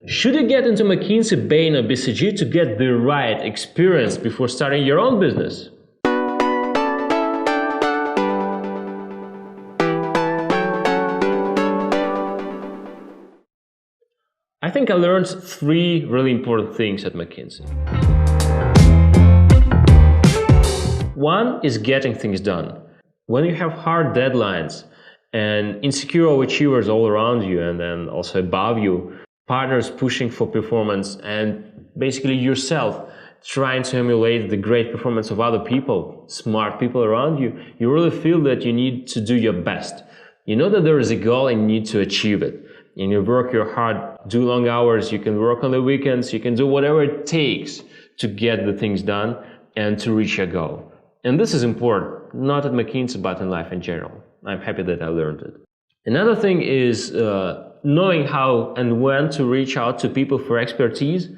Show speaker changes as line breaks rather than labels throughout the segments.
Should you get into McKinsey, Bain or BCG to get the right experience before starting your own business? I think I learned 3 really important things at McKinsey. One is getting things done. When you have hard deadlines and insecure overachievers all around you and then also above you, partners pushing for performance and basically yourself trying to emulate the great performance of other people, smart people around you, you really feel that you need to do your best. You know that there is a goal and you need to achieve it. And you work your hard, do long hours, you can work on the weekends, you can do whatever it takes to get the things done and to reach your goal. And this is important, not at McKinsey, but in life in general. I'm happy that I learned it. Another thing is knowing how and when to reach out to people for expertise,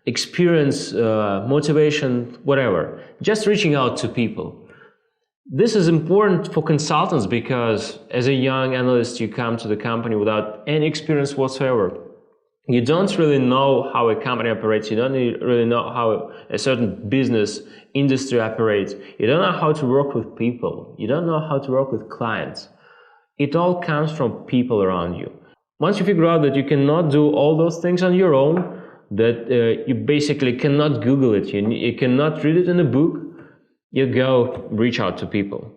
experience, motivation, whatever. Just reaching out to people. This is important for consultants because as a young analyst, you come to the company without any experience whatsoever. You don't really know how a company operates. You don't really know how a certain business industry operates. You don't know how to work with people. You don't know how to work with clients. It all comes from people around you. Once you figure out that you cannot do all those things on your own, that you basically cannot Google it, you cannot read it in a book, you go reach out to people.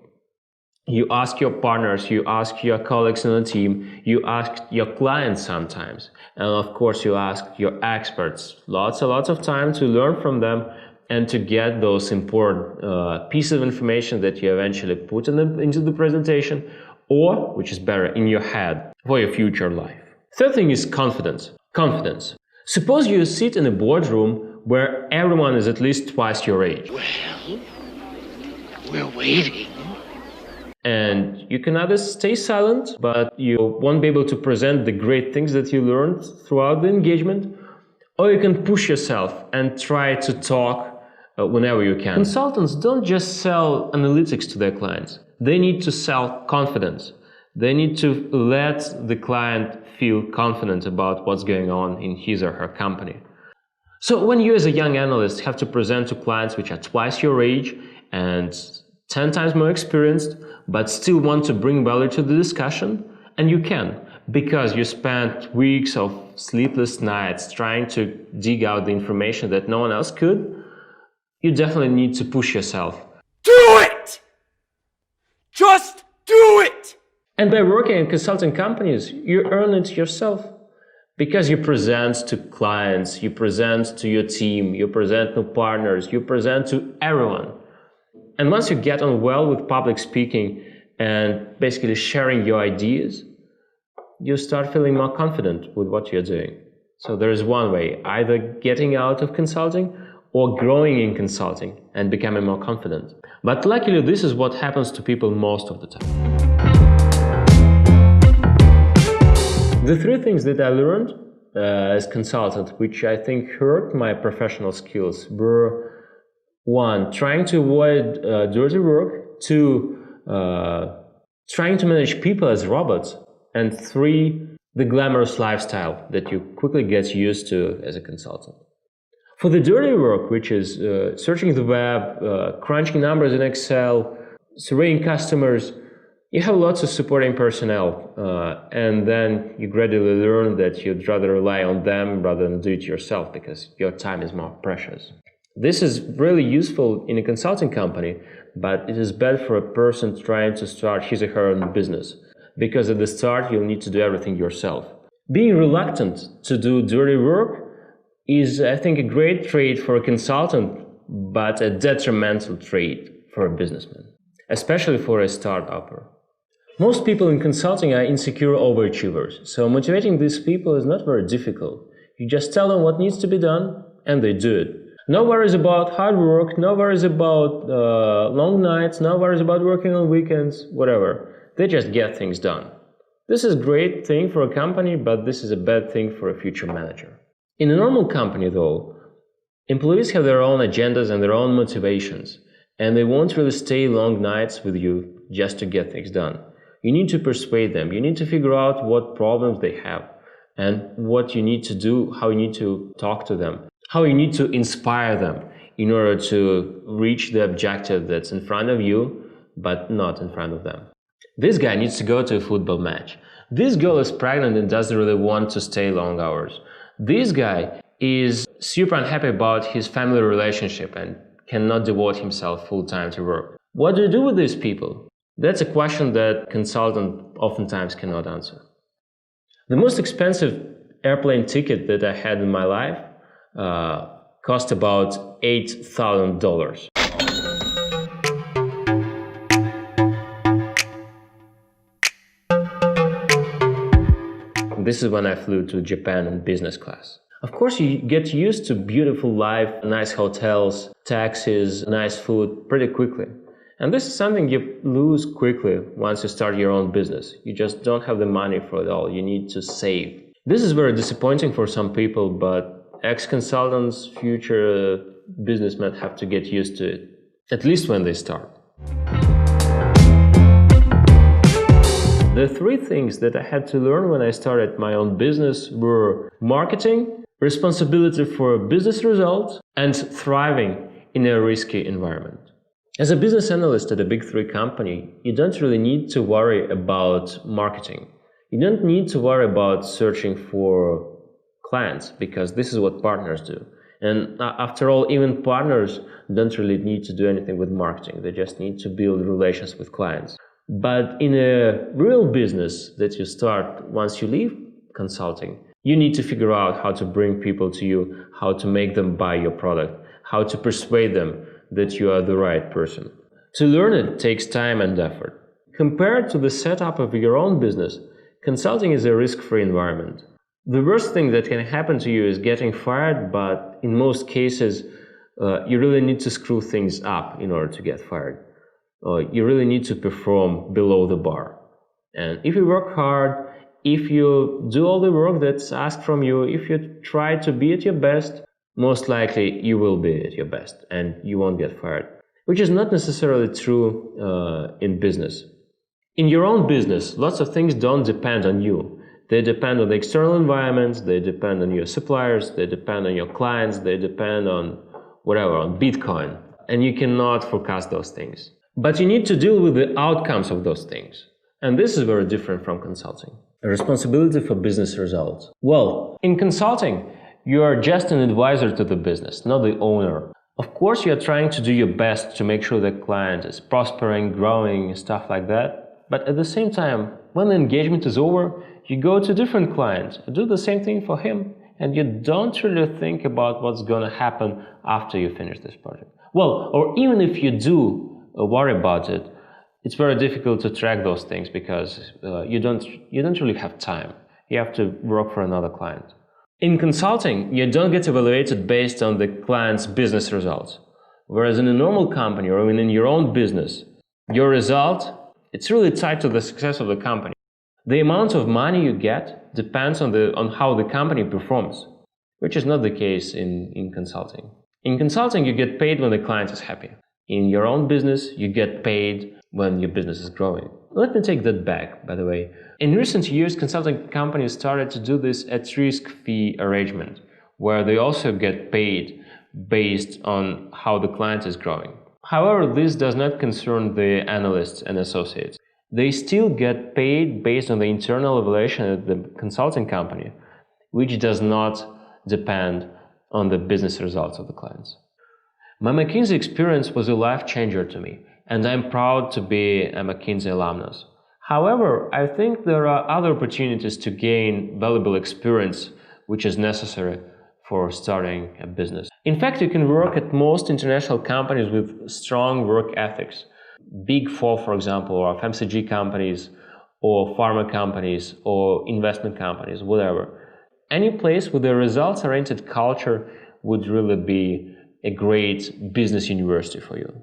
You ask your partners, you ask your colleagues on the team, you ask your clients sometimes, and of course you ask your experts. Lots and lots of time to learn from them and to get those important pieces of information that you eventually put into the presentation, or, which is better, in your head for your future life. Third thing is confidence. Confidence. Suppose you sit in a boardroom where everyone is at least twice your age.
Well, we're waiting.
And you can either stay silent, but you won't be able to present the great things that you learned throughout the engagement, or you can push yourself and try to talk whenever you can. Consultants don't just sell analytics to their clients. They need to sell confidence. They need to let the client feel confident about what's going on in his or her company. So when you as a young analyst have to present to clients which are twice your age and 10 times more experienced, but still want to bring value to the discussion, and you can, because you spent weeks of sleepless nights trying to dig out the information that no one else could, you definitely need to push yourself.
Do it! Just do it!
And by working in consulting companies, you earn it yourself. Because you present to clients, you present to your team, you present to partners, you present to everyone. And once you get on well with public speaking and basically sharing your ideas, you start feeling more confident with what you're doing. So there is one way, either getting out of consulting or growing in consulting and becoming more confident. But luckily, this is what happens to people most of the time. The 3 things that I learned as consultant, which I think hurt my professional skills, were 1, trying to avoid dirty work, 2, trying to manage people as robots, and 3, the glamorous lifestyle that you quickly get used to as a consultant. For the dirty work, which is searching the web, crunching numbers in Excel, surveying customers, you have lots of supporting personnel, and then you gradually learn that you'd rather rely on them rather than do it yourself because your time is more precious. This is really useful in a consulting company, but it is bad for a person trying to start his or her own business, because at the start you'll need to do everything yourself. Being reluctant to do dirty work is, I think, a great trait for a consultant, but a detrimental trait for a businessman, especially for a start-upper. Most people in consulting are insecure overachievers, so motivating these people is not very difficult. You just tell them what needs to be done, and they do it. No worries about hard work, no worries about long nights, no worries about working on weekends, whatever. They just get things done. This is a great thing for a company, but this is a bad thing for a future manager. In a normal company, though, employees have their own agendas and their own motivations, and they won't really stay long nights with you just to get things done. You need to persuade them. You need to figure out what problems they have. and what you need to do, how you need to talk to them, how you need to inspire them in order to reach the objective that's in front of you, but not in front of them. This guy needs to go to a football match. This girl is pregnant and doesn't really want to stay long hours. This guy is super unhappy about his family relationship and cannot devote himself full time to work. What do you do with these people? That's a question that consultant oftentimes cannot answer. The most expensive airplane ticket that I had in my life cost about $8,000. This is when I flew to Japan in business class. Of course, you get used to beautiful life, nice hotels, taxis, nice food pretty quickly. And this is something you lose quickly once you start your own business. You just don't have the money for it all. You need to save. This is very disappointing for some people, but ex-consultants, future businessmen have to get used to it, at least when they start. The three things that I had to learn when I started my own business were marketing, responsibility for business results, and thriving in a risky environment. As a business analyst at a big three company, you don't really need to worry about marketing. You don't need to worry about searching for clients, because this is what partners do. And after all, even partners don't really need to do anything with marketing. They just need to build relations with clients. But in a real business that you start once you leave consulting, you need to figure out how to bring people to you, how to make them buy your product, how to persuade them that you are the right person. To learn it takes time and effort. Compared to the setup of your own business, consulting is a risk-free environment. The worst thing that can happen to you is getting fired, but in most cases, you really need to screw things up in order to get fired. You really need to perform below the bar. And if you work hard, if you do all the work that's asked from you, if you try to be at your best, most likely you will be at your best and you won't get fired, which is not necessarily true in business. In your own business, lots of things don't depend on you. They depend on the external environment, they depend on your suppliers, they depend on your clients, they depend on whatever, on Bitcoin. And you cannot forecast those things. But you need to deal with the outcomes of those things. And this is very different from consulting. A responsibility for business results. Well, in consulting, you are just an advisor to the business, not the owner. Of course, you are trying to do your best to make sure the client is prospering, growing, stuff like that. But at the same time, when the engagement is over, you go to a different client, do the same thing for him, and you don't really think about what's going to happen after you finish this project. Well, or even if you do worry about it, it's very difficult to track those things because you don't really have time. You have to work for another client. In consulting, you don't get evaluated based on the client's business results. Whereas in a normal company or even in your own business, your result, it's really tied to the success of the company. The amount of money you get depends on how the company performs, which is not the case in consulting. In consulting, you get paid when the client is happy. In your own business, you get paid when your business is growing. Let me take that back, by the way. In recent years, consulting companies started to do this at-risk fee arrangement, where they also get paid based on how the client is growing. However, this does not concern the analysts and associates. They still get paid based on the internal evaluation of the consulting company, which does not depend on the business results of the clients. My McKinsey experience was a life changer to me, and I'm proud to be a McKinsey alumnus. However, I think there are other opportunities to gain valuable experience which is necessary for starting a business. In fact, you can work at most international companies with strong work ethics. Big Four, for example, or FMCG companies, or pharma companies, or investment companies, whatever. Any place with a results-oriented culture would really be a great business university for you.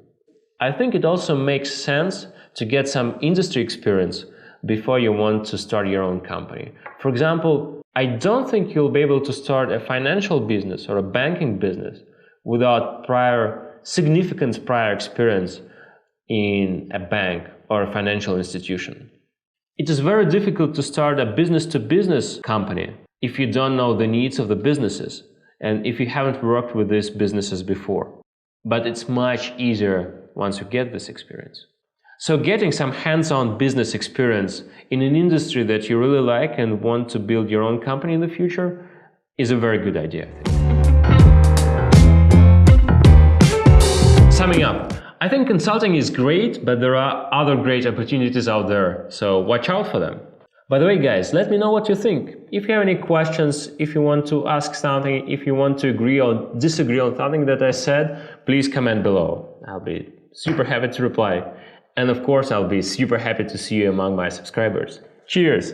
I think it also makes sense to get some industry experience before you want to start your own company. For example, I don't think you'll be able to start a financial business or a banking business without significant prior experience in a bank or a financial institution. It is very difficult to start a business-to-business company if you don't know the needs of the businesses and if you haven't worked with these businesses before. But it's much easier once you get this experience. So getting some hands-on business experience in an industry that you really like and want to build your own company in the future is a very good idea, I think. Summing up, I think consulting is great, but there are other great opportunities out there, so watch out for them. By the way, guys, let me know what you think. If you have any questions, if you want to ask something, if you want to agree or disagree on something that I said, please comment below. I'll be super happy to reply. And of course, I'll be super happy to see you among my subscribers. Cheers!